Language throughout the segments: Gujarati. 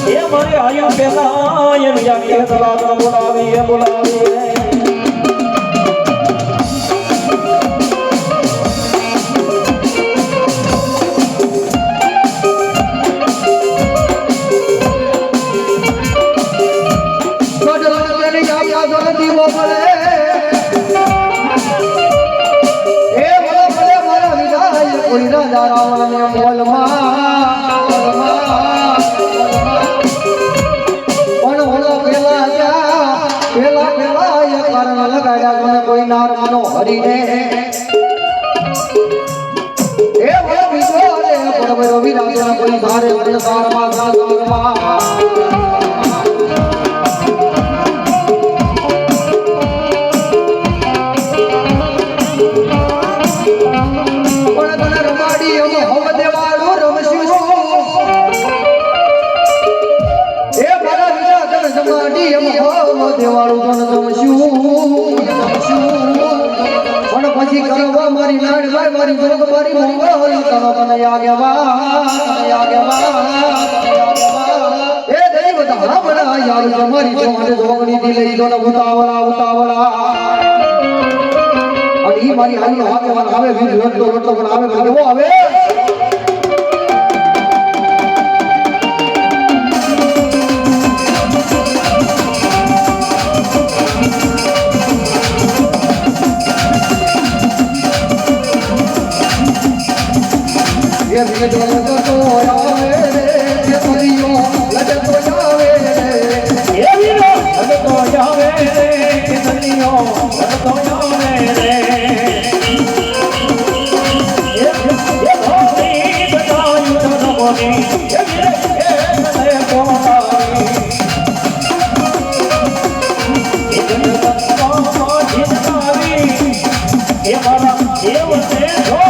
એ મારી આયુ પેલા એમ જાગે તલાક બોલાવી બોલાવી કોઈ નાર મનો હરીને એ બોલો વિશ્વ રે બરોબર વિરાજના કોઈ સારે સારમાં સારમાં પછી કરવા મારી લાડ મારી જોગ મારી મોંગલ તનો તને આગેવા એ દેવ ધારા બડા યાર તમારી જોગને જોગની દિલઈ દોન ઉતાવળા અને ઈ મારી હાલી આગેવાન આવે વીર લડતો પણ આવે કેવો આવે ये तो आवे रे ये परियो लगे तो आवे रे ये वीरो लगे तो आवे रे ये परियो लगे तो आवे रे ये भोगी बतायो तो भोगी ये वीरे ये तो आवे ये तो ये मारा ये वसे हो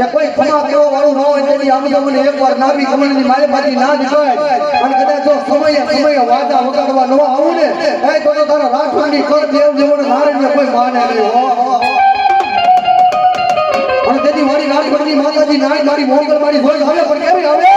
કે કોઈ ખમા કેવો વાળું ન હોય તેની આમ તો મને એકવાર નાવી કમળની માલેમાંથી ના નીકળાય અને કદાચ જો સમયે વાદા વગાડવા ન આવું ને એ તો તારા રાખવાની કર દેવ જેવો નારાયણને કોઈ માને નહીં હો અને તેથી મારી નારી માતાજી નાય મારી મોગલ મારી ભોજ હવે પણ કેવી હવે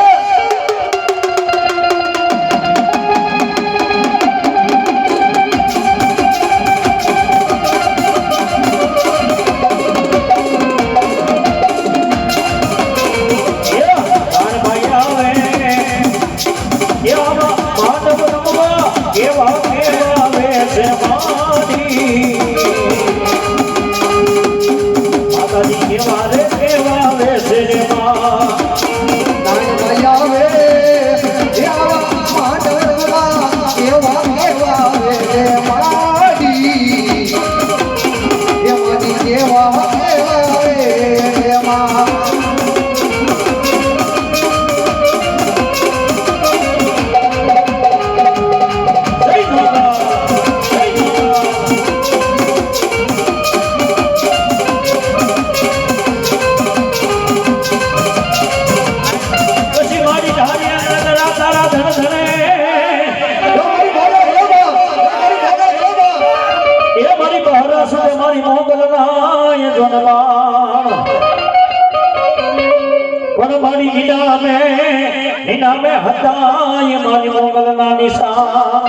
હતાય મારી મોગલ ના નિશાન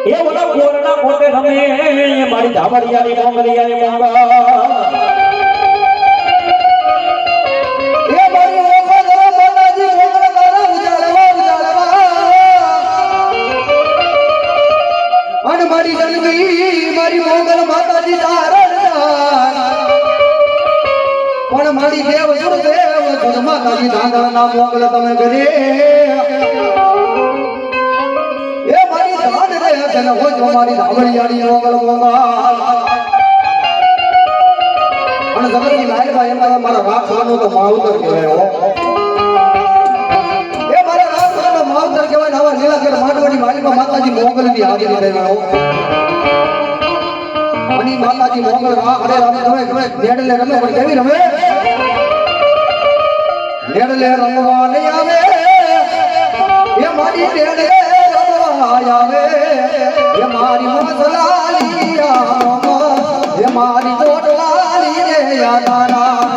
એ ઓલા કોરના કોટે રમે મારી ધાબડિયાની મોગલિયાની મોગલ એ મારી મોગલ માતાજી મોગલ તારા ઉજાળવા અને મારી જનવી મારી મોગલ માતાજી તારા પણ મારી દેવ સુરદેવ માતાજી ધાંગળ ના મોગલ તમે કરે એ મારી ધાન રે જન હો જો મારી ધાવળિયાની મોગલ મોગલ અને જગતની લાઈવા એમાં મારા રાખવાનો તો માવતર કહેવાય હો એ મારા રાખવાનો માવતર કહેવાય આવા લીલાધર માંડવાની માલિકા માતાજી મોગલની હાજરી દેવા હો અને માતાજી મોગલ રાખ રે રમે નેડલે રમે પણ કેવી રમે નેડલે રમવા નહીં આવે એ મારી નેડલે રમવા આવે એ મારી મસલાલી એ મારી ચોટલાલી રે યાદારા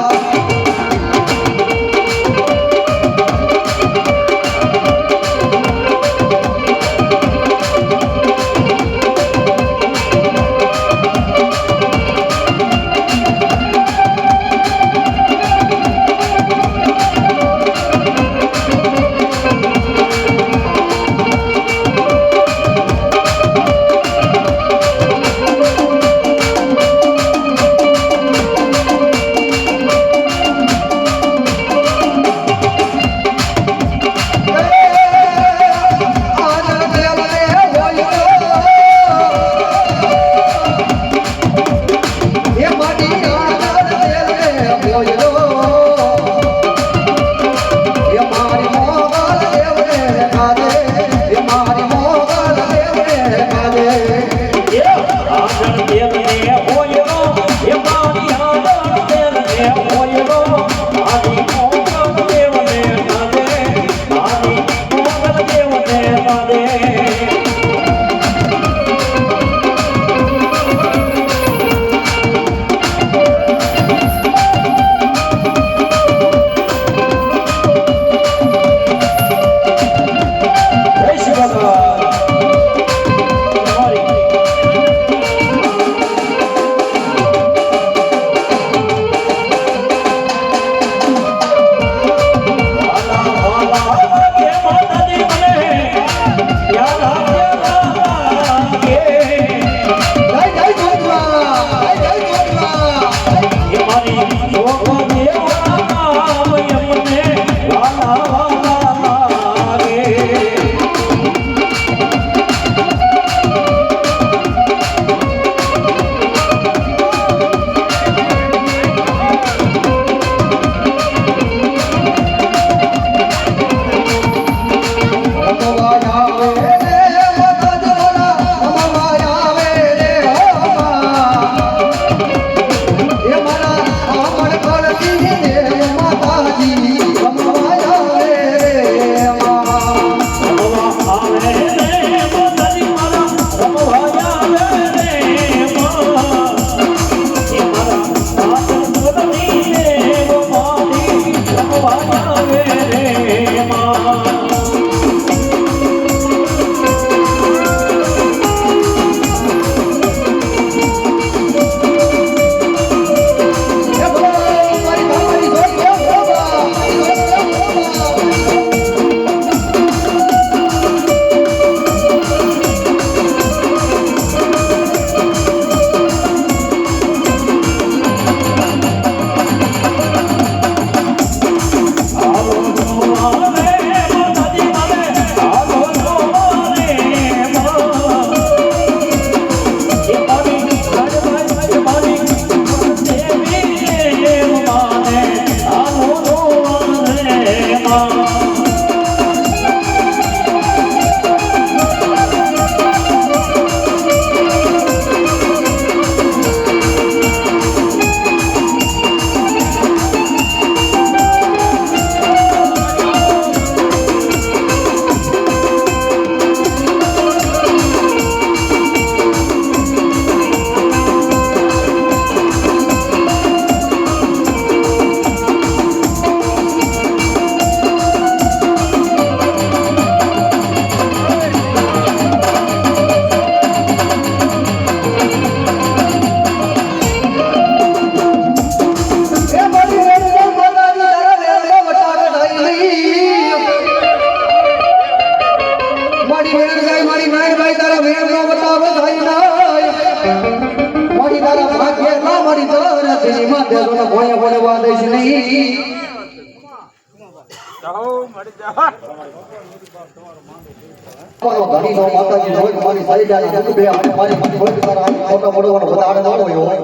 માતાજી હોય મારી સાઈડ આવી બે હાથ મારી કોઈ તારા મોટો મોટો વધારે ના હોય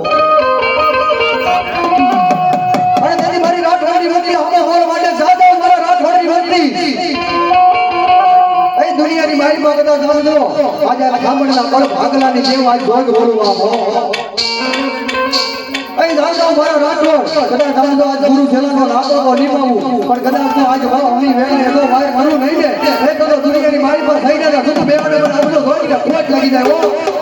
અને તેની મારી રાઠોડની રોટલી અમે હોલ માટે જાદો મારા રાઠોડની રોટલી એ દુનિયાની મારી માં કદા સમજો આજે ખામણના પળ ભાગલાની જેમ આજ જોગ બોલવા એ જાદો મારા રાઠોડ કદા સમજો આજ ગુરુ છેલાનો નાતો નિભાવું પણ કદાચ તો આજ ભાવ અમી વેણે તો વાય મારું નહીં ને એ તો દુનિયાની મારી પર થઈ જાય તો બે વારે પણ આવજો જોઈને કોટ લાગી જાય ઓ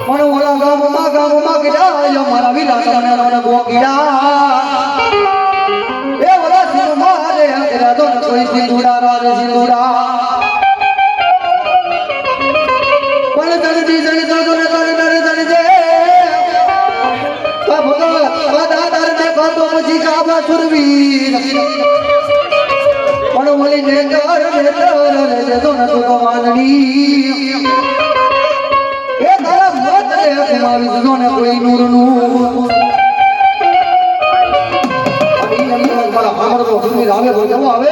પણ ઓલા ગામમાં ગીડા મારા વિલા તમને રોને ગોગીડા એ ઓલા સિંહમાં રે હકરા તો કોઈ સિંધુડા રાજ સિંધુડા પણ જલ્દી જલ્દી તો ને તને દે આ ભગત બાદા તાર ને કાતો પછી કાબા સુરવીર પણ ઓલી નેતર રે તો ન તો માનડી એ તારા મત રે મારી જુને કોઈ નૂરનું અભી મારા મામર તો સુરવીર આવે બોલવો આવે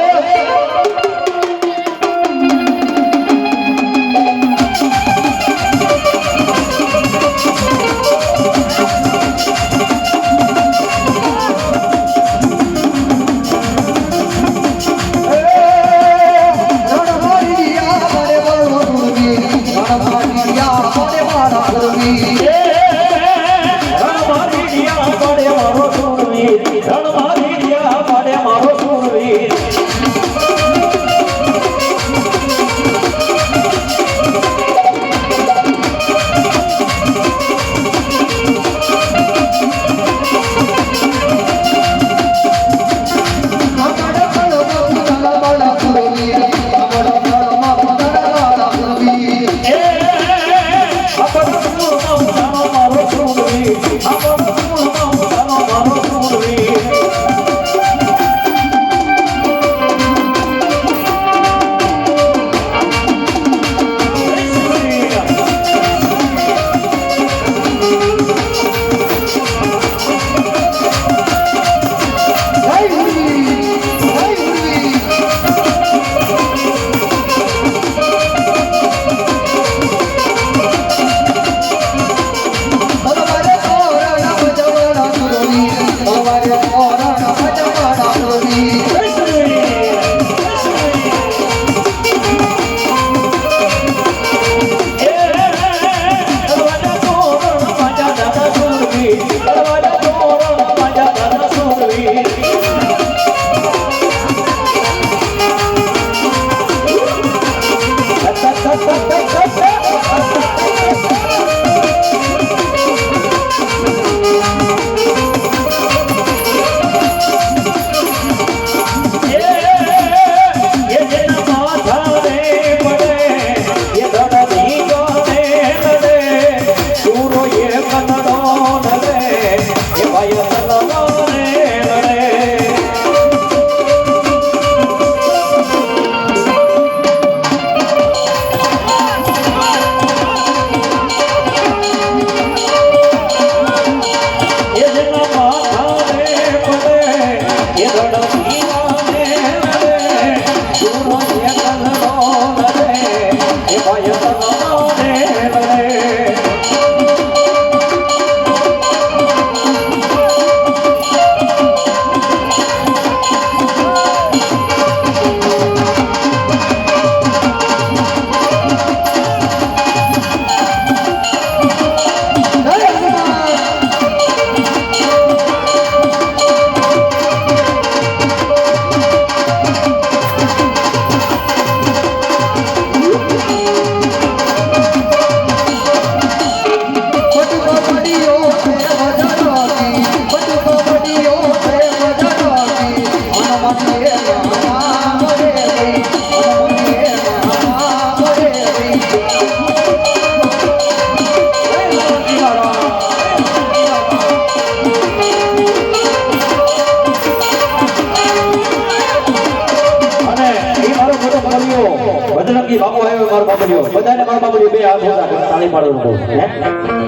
બજરંગી બાપુ આવ્યો મારો બાપુડિયો બધાને મારો બાપુડિયો બે હાથ ઊંચા કરી તાળી પાડવાનું કહું હે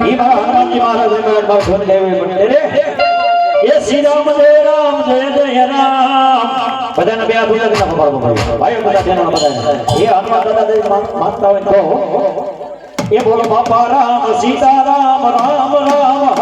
ઈ મારા હનુમાનજી મહારાજ મેં બાપ જોને લેવી પડે રે એ શ્રી રામ જય રામ બધાને બે હાથ ઊંચા કરી નાખો ભાઈઓ બધા બેનો બધાને એ હનુમાન દાદા માનતા હોય તો એ બોલો બાપા રામ સીતા રામ રામ રામ